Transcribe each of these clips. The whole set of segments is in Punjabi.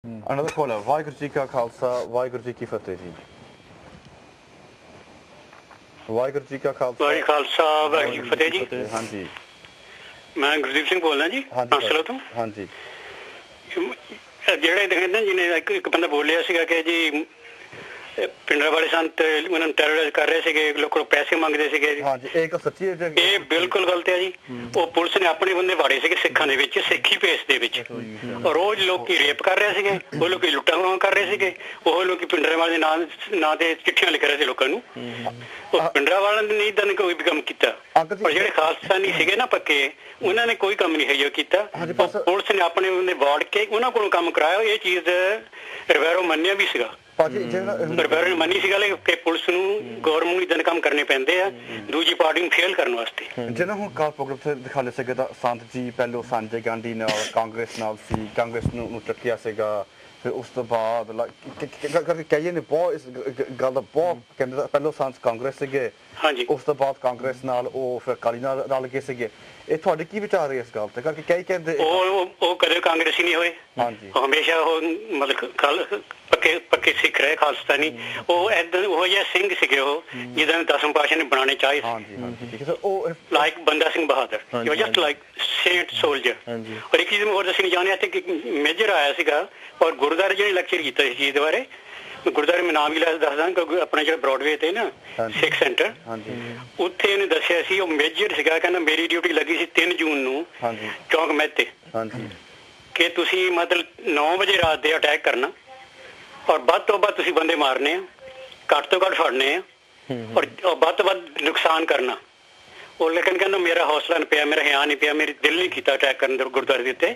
Another caller. Vaheguru Ji Ka Khalsa, Vaheguru Ji Ki Fateh Ji. Vaheguru Ji Ka Khalsa. Vaheguru Khalsa, Vaheguru Fateh Ji. हाँ जी. मैं गुरदीप ਸਿੰਘ ਬੋਲਦਾ ਜੀ ਕਾਂਸਲਰ ਤੋਂ हाँ जी. ਜਿਹੜੇ ਕਹਿੰਦੇ ਜਿਹਨੇ ਇੱਕ ਬੰਦਾ ਬੋਲਿਆ ਸੀਗਾ ਕਿ ਜੀ ਪਿੰਡਾਂ ਵਾਲੇ ਸੰਤ ਉਹਨਾਂ ਨੂੰ ਟੈਰਰਿਸ ਕਰ ਰਹੇ ਸੀਗੇ ਲੋਕਾਂ ਪੈਸੇ ਮੰਗਦੇ ਸੀਗੇ ਹਾਂ ਜੀ ਇਹ ਸੱਚੀ ਹੈ ਇਹ ਬਿਲਕੁਲ ਗਲਤ ਹੈ ਜੀ ਉਹ ਪੁਲਿਸ ਨੇ ਆਪਣੇ ਬੰਦੇ ਵਾੜੇ ਸੀਗੇ ਸਿੱਖਾਂ ਦੇ ਵਿੱਚ ਸਿੱਖੀ ਭੇਸ ਦੇ ਵਿੱਚ ਰੋਜ਼ ਲੋਕੀ ਰੇਪ ਕਰ ਰਹੇ ਸੀਗੇ ਉਹ ਲੋਕੀ ਲੁੱਟਾਂ ਕਰ ਰਹੇ ਸੀਗੇ ਉਹ ਲੋਕੀ ਪਿੰਡਾਂ ਵਾਲੇ ਦੇ ਨਾਂ ਤੇ ਚਿੱਠੀਆਂ ਲਿਖ ਰਹੇ ਸੀ ਲੋਕਾਂ ਨੂੰ ਉਹ ਪਿੰਡਾਂ ਵਾਲਿਆਂ ਨੇ ਨਹੀਂ ਤਾਂ ਕੋਈ ਵੀ ਕੰਮ ਕੀਤਾ ਪਰ ਜਿਹੜੇ ਖਾਲਸਾਨੀ ਸੀਗੇ ਨਾ ਪੱਕੇ ਉਹਨਾਂ ਨੇ ਕੋਈ ਕੰਮ ਨਹੀਂ ਹੈ ਕੀਤਾ ਪੁਲਿਸ ਨੇ ਆਪਣੇ ਬੰਦੇ ਵਾੜ ਕੇ ਉਹਨਾਂ ਕੋਲੋਂ ਕੰਮ ਕਰਾਇਆ ਇਹ ਚੀਜ਼ ਰਿਵੈਰੋ ਮੰਨਿਆ ਵੀ ਸੀਗਾ ਰਿਵੈਰੋ ਮੰਨੀ ਸੀਗਾ ਕਿ ਪੁਲਿਸ ਨੂੰ ਗੌਰਮੈਂਟ ਨੂੰ ਇਦਾਂ ਕੰਮ ਕਰਨੇ ਪੈਂਦੇ ਆ ਦੂਜੀ ਪਾਰਟੀ ਨੂੰ ਫੇਲ ਕਰਨ ਵਾਸਤੇ ਜਿਹਨਾਂ ਹੁਣ ਕਾਰ ਪ੍ਰੋਗਰਾਮ ਤੇ ਦਿਖਾ ਲਿਆ ਸੀਗਾ ਤਾਂ ਸੰਤ ਜੀ ਪਹਿਲੋਂ ਸੰਜੇ ਗਾਂਧੀ ਨਾਲ ਕਾਂਗਰਸ ਨਾਲ ਸੀ ਕਾਂਗਰਸ ਨੂੰ ਚੱਕਿਆ ਸੀਗਾ ਫਿਰ ਉਸ ਤੋਂ ਬਾਅਦ ਕਹੀਏ ਨੇ ਬਹੁਤ ਇਸ ਗੱਲ ਦਾ ਬਹੁਤ ਕਹਿੰਦੇ ਪਹਿਲੋਂ ਸੰਤ ਕਾਂਗਰਸ ਸੀਗੇ ਹਾਂਜੀ ਉਸ ਤੋਂ ਬਾਅਦ ਕਾਂਗਰਸ ਨਾਲ ਉਹ ਫਿਰ ਅਕਾਲੀ ਨਾਲ ਰਲ ਗਏ ਸੀਗੇ ਇਹ ਤੁਹਾਡੇ ਕੀ ਵਿਚਾਰ ਹੈ ਇਸ ਗੱਲ ਤੇ ਕਰਕੇ ਕਈ ਕਹਿੰਦੇ ਉਹ ਕਦੇ ਕਾਂਗਰਸੀ ਨਹੀਂ ਹੋਏ ਹਾਂਜੀ ਹਮੇਸ਼ਾ ਉਹ ਮਤਲਬ ਪੱਕੇ ਸਿੱਖ ਰਹੇ ਖਾਲਸਤਾਨੀ ਉਹ ਏਦਾਂ ਉਹ ਜਿਹਾ ਸਿੰਘ ਸੀਗੇ ਉਹ ਜਿਹਦਾ 10ਵੇਂ ਪਾਤਸ਼ਾਹ ਨੇ ਬਣਾਉਣੇ ਚਾਹੇ ਹਾਂਜੀ ਹਾਂਜੀ ਠੀਕ ਹੈ ਸਰ ਉਹ ਲਾਈਕ ਬੰਦਾ Singh Bahadur you just like Saint soldier ਔਰ ਇੱਕ ਚੀਜ਼ ਮੈਂ ਹੋਰ ਦੱਸਣੀ ਚਾਹੁੰਦਾ ਇੱਥੇ ਕਿ ਮੇਜਰ ਆਇਆ ਸੀਗਾ ਔਰ ਗੁਰਦੁਆਰੇ ਜਿਹੜੇ ਲੈਕਚਰ ਕੀਤਾ ਇਸ ਚੀਜ਼ ਦੇ ਬਾਰੇ ਗੁਰਦੁਆਰੇ ਮੈਂ ਨਾਮ ਵੀ ਦੱਸਦਾ ਕਿਉਂਕਿ ਆਪਣਾ ਜਿਹੜਾ ਬ੍ਰੌਡਵੇ ਤੇ ਨਾ ਸਿੱਖ ਸੈਂਟਰ ਉੱਥੇ ਇਹਨੇ ਦੱਸਿਆ ਸੀ ਉਹ ਮੇਜਰ ਸੀਗਾ ਕਹਿੰਦਾ ਮੇਰੀ ਡਿਊਟੀ ਲੱਗੀ ਸੀ 3 ਜੂਨ ਨੂੰ ਚੌਂਕ ਮਹਿਤੇ ਕਿ ਤੁਸੀਂ ਮਤਲਬ 9 ਵਜੇ ਰਾਤ ਦੇ ਅਟੈਕ ਕਰਨਾ ਔਰ ਵੱਧ ਤੋਂ ਵੱਧ ਤੁਸੀਂ ਬੰਦੇ ਮਾਰਨੇ ਆ ਘੱਟ ਤੋਂ ਘੱਟ ਫੜਨੇ ਆ ਔਰ ਵੱਧ ਤੋਂ ਵੱਧ ਨੁਕਸਾਨ ਕਰਨਾ ਉਹ ਲੇਕਿਨ ਕਹਿੰਦਾ ਮੇਰਾ ਹੌਸਲਾ ਨਹੀਂ ਪਿਆ ਮੇਰਾ ਹਿਆ ਨਹੀਂ ਪਿਆ ਮੇਰੀ ਦਿਲ ਨਹੀਂ ਕੀਤਾ ਅਟੈਕ ਕਰਨ ਦੇ ਗੁਰਦੁਆਰੇ ਦੇ ਉੱਤੇ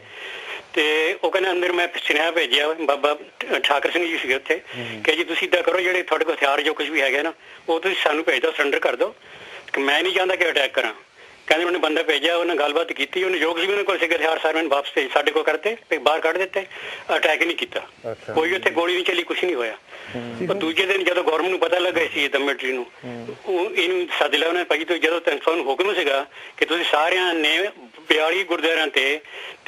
ਤੇ ਉਹ ਕਹਿੰਦਾ ਅੰਦਰ ਮੈਂ ਸੁਨੇਹਾ ਭੇਜਿਆ ਬਾਬਾ ਠਾਕਰ ਸਿੰਘ ਜੀ ਸੀਗੇ ਉੱਥੇ ਕਿ ਜੀ ਤੁਸੀਂ ਇੱਦਾਂ ਕਰੋ ਜਿਹੜੇ ਤੁਹਾਡੇ ਕੋਲ ਹਥਿਆਰ ਜੋ ਕੁਝ ਵੀ ਹੈਗੇ ਨਾ ਉਹ ਤੁਸੀਂ ਸਾਨੂੰ ਭੇਜ ਦਿਓ ਸਰੈਂਡਰ ਕਰ ਦਿਓ ਮੈਂ ਨਹੀਂ ਚਾਹੁੰਦਾ ਕਿ ਅਟੈਕ ਕਰਾਂ ਕਹਿੰਦੇ ਉਹਨੇ ਬੰਦਾ ਭੇਜਿਆ ਉਹਨੇ ਗੱਲਬਾਤ ਕੀਤੀ ਉਹਨੇ ਜੋ ਕੁਝ ਵੀ ਉਹਨਾਂ ਕੋਲ ਸੀਗੇ ਹਥਿਆਰ ਸਾਰੇ ਮੈਨੂੰ ਵਾਪਸ ਭੇਜ ਸਾਡੇ ਕੋਲ ਕਰਤੇ ਬਾਹਰ ਕੱਢ ਦਿੱਤੇ ਅਟੈਕ ਨਹੀਂ ਕੀਤਾ ਕੋਈ ਉੱਥੇ ਗੋਲੀ ਨਹੀਂ ਚੱਲੀ ਕੁਝ ਨਹੀਂ ਹੋਇਆ ਉਹ ਦੂਜੇ ਦਿਨ ਜਦੋਂ ਗੌਰਮੈਂਟ ਨੂੰ ਪਤਾ ਲੱਗਾ ਸੀ ਤਾਂ ਮਿਲਟਰੀ ਨੂੰ ਉਹ ਇਹਨੂੰ ਸੱਦ ਲਿਆ ਉਹਨੇ ਭਾਈ ਤੋਂ ਜਦੋਂ ਤੁਹਾਨੂੰ ਹੁਕਮ ਸੀਗਾ ਕਿ ਤੁਸੀਂ ਸਾਰਿਆਂ ਨੇ 42 ਗੁਰਦੁਆਰਿਆਂ ਤੇ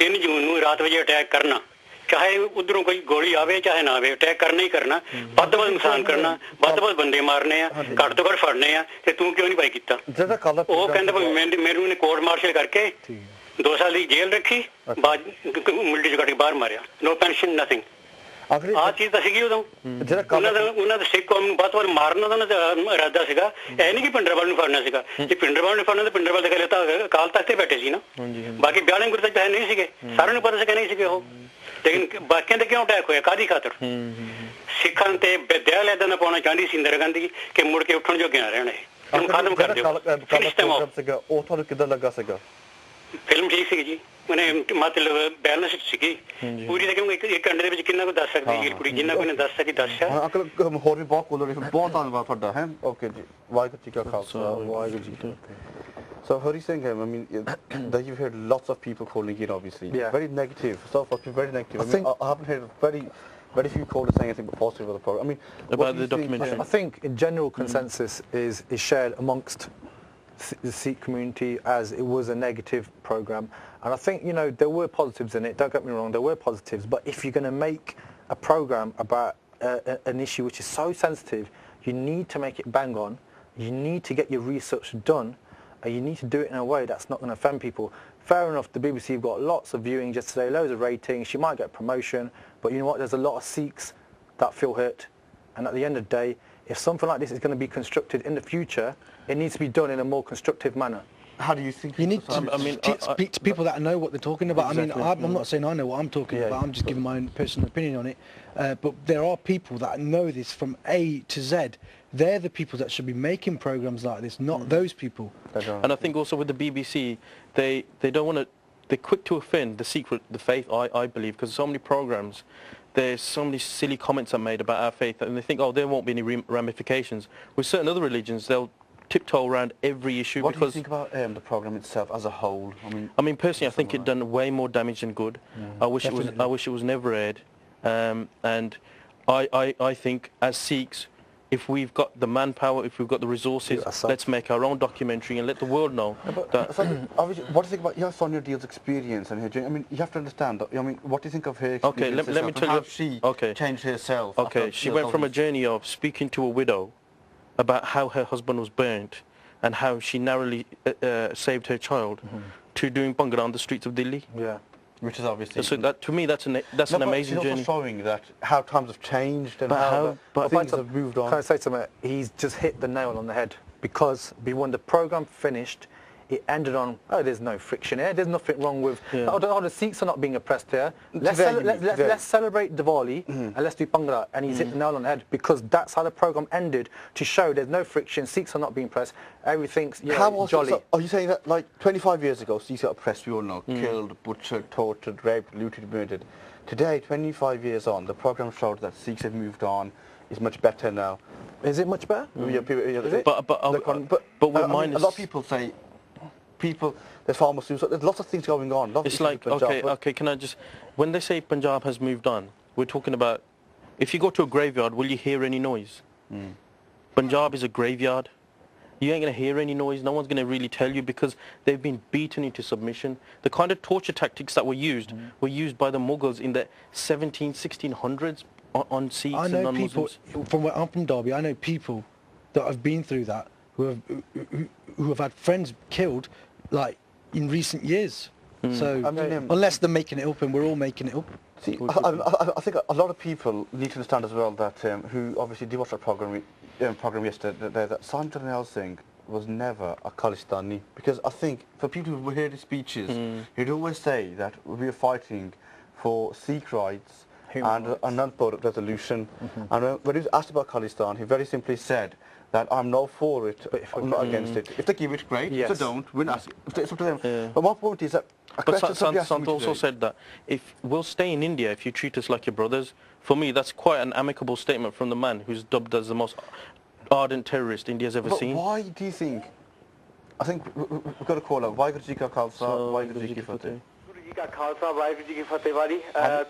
3 ਜੂਨ ਨੂੰ ਰਾਤ ਵਜੇ ਅਟੈਕ ਕਰਨਾ ਚਾਹੇ ਉਧਰੋਂ ਕੋਈ ਗੋਲੀ ਆਵੇ ਚਾਹੇ ਨਾ ਆਵੇ ਅਟੈਕ ਕਰਨਾ ਹੀ ਕਰਨਾ ਵੱਧ ਤੋਂ ਵੱਧ ਨੁਕਸਾਨ ਕਰਨਾ ਵੱਧ ਤੋਂ ਵੱਧ ਬੰਦੇ ਮਾਰਨੇ ਆ ਘੱਟ ਤੋਂ ਘੱਟ ਫੜਨੇ ਆ ਤੇ ਤੂੰ ਕਿਉਂ ਨਹੀਂ ਭਾਈ ਕੀਤਾ ਉਹ ਕਹਿੰਦਾ ਮੈਨੂੰ ਨੇ ਕੋਰਟ ਮਾਰਸ਼ਲ ਕਰਕੇ 2 ਸਾਲ ਦੀ ਜੇਲ੍ਹ ਰੱਖੀ ਬਾਅਦ ਮਿਲਟਰੀ ਚ ਕੱਢ ਕੇ ਬਾਹਰ ਮਾਰਿਆ ਨੋ ਪੈਨਸ਼ਨ ਨਥਿੰਗ ਆਹ ਚੀਜ਼ ਤਾਂ ਸੀਗੀ ਉਦੋਂ ਉਹਨਾਂ ਦਾ ਸਿੱਖ ਕੌਮ ਨੂੰ ਵੱਧ ਤੋਂ ਵੱਧ ਮਾਰਨ ਉਹਨਾਂ ਦਾ ਇਰਾਦਾ ਸੀਗਾ ਇਹ ਨਹੀਂ ਕਿ ਪਿੰਡਰਵਾਲ ਨੂੰ ਫੜਨਾ ਸੀਗਾ ਜੇ ਪਿੰਡਰਵਾਲ ਨੂੰ ਫੜਨਾ ਤਾਂ ਪਿੰਡਰਵਾਲ ਦੇ ਤਾਂ ਅਕਾਲ ਤਖਤ ਤੇ ਬੈਠੇ ਸੀ ਨਾ ਬਾਕੀ 42 ਗੁਰੂ ਤਾਂ ਨਹੀਂ ਸੀਗੇ ਸਾਰਿਆਂ ਨੂੰ ਪਤਾ ਸੀਗਾ ਨਹੀਂ ਸੀਗੇ ਉਹ ਲੇਕਿਨ ਬਾਕੀਆਂ ਤੇ ਕਿਉਂ ਅਟੈਕ ਹੋਇਆ ਕਾਹਦੀ ਖਾਤਰ ਸਿੱਖਾਂ ਤੇ ਵਿਦਿਆਲਿਆ ਦਾ ਪਾਉਣਾ ਚਾਹੁੰਦੀ ਸੀ ਇੰਦਰਾ ਗਾਂਧੀ ਕਿ ਮੁੜ ਕੇ ਉੱਠਣ ਜੋਗੇ ਨਾ ਰਹਿਣ ਇਹ ਖਤਮ ਕਰ ਦਿਓ ਉਹ ਤੁਹਾਨੂੰ ਕਿੱਦਾਂ ਲੱਗਾ ਸੀਗਾ ਫਿਲਮ ਠੀਕ ਸੀਗੀ ਜੀ ਉਹਨੇ ਮਤਲਬ ਬੈਲੈਂਸ ਸੀਗੀ ਪੂਰੀ ਤਾਂ ਕਿਉਂਕਿ ਇੱਕ ਘੰਟੇ ਦੇ ਵਿੱਚ ਕਿੰਨਾ ਕੁ ਦੱਸ ਸਕਦੀ ਕੁੜੀ ਜਿੰਨਾ ਕੋਈ ਨੇ ਦੱਸ ਸਕੀ ਦੱਸਿਆ ਹੋਰ ਵੀ ਬਹੁਤ ਕੋਲ ਬਹੁਤ ਧੰਨਵਾਦ ਤੁਹਾਡਾ ਹੈ ਓਕੇ ਜੀ ਵਾਹਿਗੁਰੂ ਜੀ ਕਾ ਖਾਲਸਾ ਵਾਹਿਗੁਰੂ ਜੀ ਕੀ ਫਤਿਹ So how do you think? I mean, that you've heard lots of people calling in, obviously. Yeah. Very negative. So far, very negative. I haven't heard very few callers saying anything positive about the program. I mean, about the documentary. I think in general consensus is shared amongst the Sikh community as it was a negative program. And I think, you know, there were positives in it. Don't get me wrong, there were positives. But if you're going to make a program about an issue which is so sensitive, you need to make it bang on. You need to get your research done. And you need to do it in a way that's not going to offend people. Fair enough, the BBC have got lots of viewings yesterday, loads of ratings, she might get promotion, but you know what, there's a lot of Sikhs that feel hurt. And at the end of the day, if something like this is going to be constructed in the future, it needs to be done in a more constructive manner. How do you think you need to speak to people that know what they're talking about? Exactly. I mean, I'm not saying I know what I'm talking about, I'm just giving my own personal opinion on it. But there are people that know this from A to Z. They're the people that should be making programs like this, not those people. And I think also with the BBC, they don't want to, they're quick to offend the faith, I believe, because so many programs, there's so many silly comments are made about our faith, and they think, oh, there won't be any ramifications. With certain other religions, they'll tiptoe around every issue. What do you think about the program itself as a whole? I mean, personally, I think it done way more damage than good. I wish it was never aired. And I think as Sikhs, if we've got the manpower, if we've got the resources, let's make our own documentary and let the world know that... So, obviously, what do you think about Sonia Deol's experience and her journey? I mean, you have to understand, I mean, what do you think of her experience? Okay, let me tell you... How she changed herself? Okay, she went from a journey of speaking to a widow about how her husband was burnt and how she narrowly saved her child to doing Bhangra on the streets of Delhi. Yeah. Which is obviously... So that, to me, that's an amazing journey. She's also showing that how times have changed and how things have moved on. Can I say something? He's just hit the nail on the head, because when the program finished, it ended on, oh, there's no friction here, there's nothing wrong with, oh, the Sikhs are not being oppressed here, let's celebrate Diwali and let's do Bhangra, and he's hit the nail on the head, because that's how the program ended, to show there's no friction, Sikhs are not being oppressed, everything's jolly. So are you saying that, like, 25 years ago, Sikhs got oppressed, we all know, killed, butchered, tortured, raped, looted, murdered. Today, 25 years on, the program showed that Sikhs have moved on, it's much better now. Is it much better? But we're minus... A lot of people say, there's far more suicide, there's lots of things going on. It's like, okay, can I just... When they say Punjab has moved on, we're talking about... If you go to a graveyard, will you hear any noise? Punjab is a graveyard. You ain't going to hear any noise. No one's going to really tell you, because they've been beaten into submission. The kind of torture tactics that were used by the Mughals in the 1600s on Sikhs and non-Muslims. From where I'm from, Derby, I know people that have been through that, who have had friends killed, like, in recent years. So, I mean, unless they're making it up, and we're all making it up. See, I think a lot of people need to understand as well that, who obviously did watch that program yesterday, that Sonia Deol was never a Khalistani. Because I think, for people who hear the speeches, he'd always say that we are fighting for Sikh rights and Anandpur resolution. And when he was asked about Khalistan, he very simply said that I'm not for it, but I'm not against it. If they give it, great. If they don't, we're not. It's up to them. But my point is that... But Sant also said that if we'll stay in India if you treat us like your brothers. For me, that's quite an amicable statement from the man who's dubbed as the most ardent terrorist India's ever seen. Why do you think... I think we've got to call out, Waheguru Ji Ka Khalsa, Waheguru Ji Ki Fateh. ਜੀ ਕਾ ਖਾਲਸਾ ਵਾਹਿਗੁਰੂ ਜੀ ਕੀ ਫਤਿਹ ਵਾਲੀ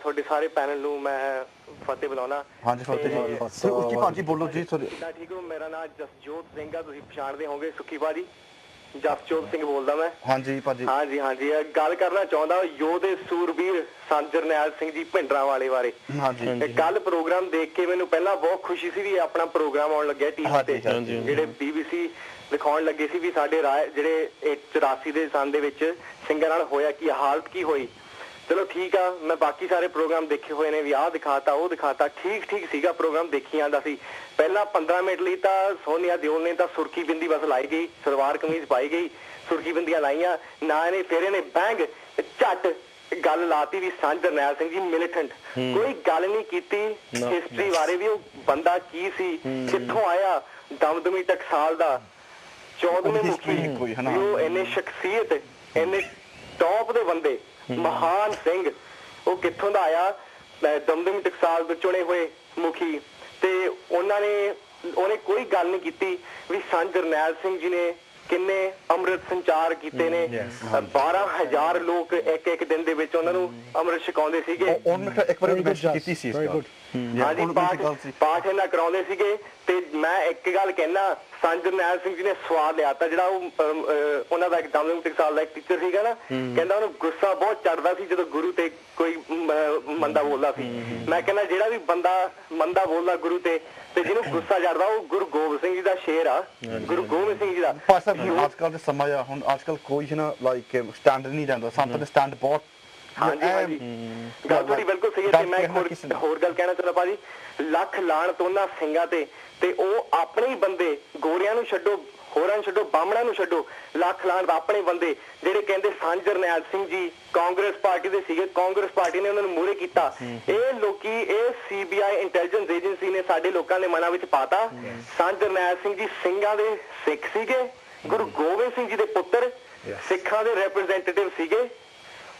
ਤੁਹਾਡੇ ਸਾਰੇ ਪੈਨਲ ਨੂੰ ਮੈਂ ਫਤਿਹ ਬੁਲਾਉਣਾ ਹਾਂਜੀ ਫਤਿਹ ਜੀ ਉੱਚੀ ਭਾਜੀ ਬੋਲੋ ਜੀ ਠੀਕ ਹੋ ਮੇਰਾ ਨਾਮ ਜਸਜੋਤ ਸਿੰਘ ਆ ਤੁਸੀਂ ਪਛਾਣਦੇ ਹੋਵੋਗੇ ਸੁੱਖੀ ਭਾਜੀ ਜਸਜੋਤ ਸਿੰਘ ਬੋਲਦਾ ਮੈਂ ਹਾਂਜੀ ਭਾਜੀ ਹਾਂਜੀ ਗੱਲ ਕਰਨਾ ਚਾਹੁੰਦਾ ਯੋਧੇ ਸੂਰਬੀਰ ਸੰਤ ਜਰਨੈਲ ਸਿੰਘ ਜੀ ਭਿੰਡਰਾਂ ਵਾਲੇ ਬਾਰੇ ਹਾਂਜੀ ਕੱਲ ਪ੍ਰੋਗਰਾਮ ਦੇਖ ਕੇ ਮੈਨੂੰ ਪਹਿਲਾਂ ਬਹੁਤ ਖੁਸ਼ੀ ਸੀ ਵੀ ਆਪਣਾ ਪ੍ਰੋਗਰਾਮ ਆਉਣ ਲੱਗਿਆ ਟੀਵੀ ਤੇ ਜਿਹੜੇ BBC ਦਿਖਾਉਣ ਲੱਗੇ ਸੀ ਵੀ ਸਾਡੇ ਜਿਹੜੇ 84 ਦੇ ਸਾਲ ਦੇ ਵਿੱਚ ਸਿੰਗਰ ਨਾਲ ਹੋਇਆ ਕੀ ਹਾਲਤ ਕੀ ਹੋਈ ਚਲੋ ਠੀਕ ਆ ਮੈਂ ਬਾਕੀ ਸਾਰੇ ਪ੍ਰੋਗਰਾਮ ਦੇਖੇ ਹੋਏ ਨੇ ਵੀ ਆਹ ਦਿਖਾਤਾ ਉਹ ਦਿਖਾਤਾ ਠੀਕ ਸੀਗਾ ਪ੍ਰੋਗਰਾਮ ਦੇਖੀ ਜਾਂਦਾ ਸੀ ਪਹਿਲਾਂ 15 ਮਿੰਟ ਲਈ ਤਾਂ ਸੋਨੀਆ ਦਿਓਲ ਨੇ ਤਾਂ ਸੁਰਖੀ ਬਿੰਦੀ ਬਸ ਲਾਈ ਗਈ ਸਲਵਾਰ ਕਮੀਜ਼ ਪਾਈ ਗਈ ਸੁਰਖੀ ਬਿੰਦੀਆਂ ਲਾਈਆਂ ਨਾ ਇਹਨੇ ਫਿਰ ਇਹਨੇ ਬੈਂਗ ਝੱਟ ਗੱਲ ਲਾਤੀ ਵੀ ਸੰਤ ਜਰਨੈਲ ਸਿੰਘ ਜੀ ਮਿਲੀਟੈਂਟ ਕੋਈ ਗੱਲ ਨਹੀਂ ਕੀਤੀ ਹਿਸਟਰੀ ਬਾਰੇ ਵੀ ਉਹ ਬੰਦਾ ਕੀ ਸੀ ਕਿੱਥੋਂ ਆਇਆ ਦਮਦਮੀ ਟਕਸਾਲ ਦਾ 14ਵੇਂ ਮੁਖੀ ਉਹ ਇੰਨੇ ਸ਼ਖਸੀਅਤ ਇੰਨੇ ਟੌਪ ਦੇ ਬੰਦੇ ਮਹਾਨ ਸਿੰਘ ਉਹ ਕਿੱਥੋਂ ਦਾ ਆਇਆ ਦਮਦਮੀ ਟਕਸਾਲ ਤੋਂ ਚੁਣੇ ਹੋਏ ਮੁਖੀ ਤੇ ਉਹਨੇ ਕੋਈ ਗੱਲ ਨਹੀਂ ਕੀਤੀ ਵੀ ਸੰਤ ਜਰਨੈਲ ਸਿੰਘ ਜੀ ਨੇ ਕਿੰਨੇ ਅੰਮ੍ਰਿਤ ਸੰਚਾਰ ਕੀਤੇ ਨੇ 12000 ਲੋਕ ਇੱਕ ਦਿਨ ਦੇ ਵਿੱਚ ਉਹਨਾਂ ਨੂੰ ਅੰਮ੍ਰਿਤ ਛਕਾਉਂਦੇ ਸੀਗੇ ਹਾਂਜੀ ਪਾਠ ਇਹਨਾਂ ਕਰਾਉਂਦੇ ਸੀਗੇ ਤੇ ਮੈਂ ਇੱਕ ਗੱਲ ਕਹਿਣਾ ਸੰਤ ਜਰਨੈਲ ਸਿੰਘ ਜੀ ਨੇ ਸਵਾਦ ਲਿਆ ਤਾਂ ਜਿਹੜਾ ਉਹਨਾਂ ਦਾ ਦਮਦਮੀ ਟਕਸਾਲ ਦਾ ਇੱਕ ਟੀਚਰ ਸੀਗਾ ਨਾ ਕਹਿੰਦਾ ਉਹਨੂੰ ਗੁੱਸਾ ਬਹੁਤ ਚੜਦਾ ਸੀ ਜਦੋਂ ਗੁਰੂ ਤੇ ਕੋਈ ਮੰਦਾ ਬੋਲਦਾ ਸੀ ਮੈਂ ਕਹਿੰਦਾ ਜਿਹੜਾ ਵੀ ਬੰਦਾ ਮੰਦਾ ਬੋਲਦਾ ਗੁਰੂ ਤੇ ਜਿਹਨੂੰ ਗੁੱਸਾ ਚੜਦਾ ਉਹ ਗੁਰੂ ਗੋਬਿੰਦ ਸਿੰਘ ਜੀ ਦਾ ਸ਼ੇਰ ਆ ਗੁਰੂ ਗੋਬਿੰਦ ਸਿੰਘ ਜੀ ਦਾ ਅੱਜ ਕੱਲ ਦੇ ਸਮਾਂ ਆ ਹੁਣ ਅੱਜ ਕੱਲ ਕੋਈ ਨਾ ਲਾਈਕ ਸਟੈਂਡ ਨਹੀਂ ਰਹਿੰਦਾ ਸੰਤ ਦੇ ਸਟੈਂਡ ਬਹੁਤ ਹਾਂਜੀ ਗੱਲ ਤੁਹਾਡੀ ਬਿਲਕੁਲ ਸਹੀ ਹੈ ਤੇ ਮੈਂ ਹੋਰ ਗੱਲ ਕਹਿਣਾ ਚਾਹੁੰਦਾ ਭਾਜੀ ਲੱਖ ਲਾਣ ਤੋਂ ਉਹਨਾਂ ਸਿੰਘਾਂ ਤੇ ਉਹ ਆਪਣੇ ਹੀ ਬੰਦੇ ਗੋਰਿਆਂ ਨੂੰ ਛੱਡੋ ਹੋਰਾਂ ਨੂੰ ਛੱਡੋ ਬਾਹਮਣਾਂ ਨੂੰ ਛੱਡੋ ਲੱਖ ਲਾਣ ਆਪਣੇ ਬੰਦੇ ਜਿਹੜੇ ਕਹਿੰਦੇ ਸੰਤ ਜਰਨੈਲ ਸਿੰਘ ਜੀ ਕਾਂਗਰਸ ਪਾਰਟੀ ਦੇ ਸੀਗੇ ਕਾਂਗਰਸ ਪਾਰਟੀ ਨੇ ਉਹਨਾਂ ਨੂੰ ਮੂਹਰੇ ਕੀਤਾ ਇਹ ਲੋਕੀ ਇਹ CBI ਇੰਟੈਲੀਜੈਂਸ ਏਜੰਸੀ ਨੇ ਸਾਡੇ ਲੋਕਾਂ ਦੇ ਮਨਾਂ ਵਿੱਚ ਪਾਤਾ ਸੰਤ ਜਰਨੈਲ ਸਿੰਘ ਜੀ ਸਿੰਘਾਂ ਦੇ ਸਿੱਖ ਸੀਗੇ ਗੁਰੂ ਗੋਬਿੰਦ ਸਿੰਘ ਜੀ ਦੇ ਪੁੱਤਰ ਸਿੱਖਾਂ ਦੇ ਰਿਪਰੈਜ਼ੈਂਟੇਟਿਵ ਸੀਗੇ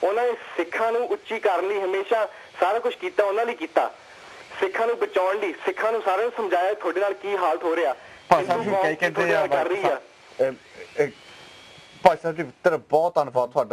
ਉਹਨਾਂ ਨੇ ਸਿੱਖਾਂ ਨੂੰ ਉੱਚੀ ਕਰਨ ਲਈ ਹਮੇਸ਼ਾ ਸਾਰਾ ਕੁਝ ਕੀਤਾ ਉਹਨਾਂ ਲਈ ਕੀਤਾ ਸਿੱਖਾਂ ਨੂੰ ਬਚਾਉਣ ਲਈ ਸਿੱਖਾਂ ਨੂੰ ਸਾਰਿਆਂ ਨੂੰ ਸਮਝਾਇਆ ਤੁਹਾਡੇ ਨਾਲ ਕੀ ਹਾਲਤ ਹੋ ਰਿਹਾ ਭਾਈ ਸਾਹਿਬ ਜੀ ਕਰ ਰਹੀ ਆ ਭਾਈ ਸਾਹਿਬ ਜੀ ਤੇਰਾ ਬਹੁਤ ਧੰਨਵਾਦ ਤੁਹਾਡਾ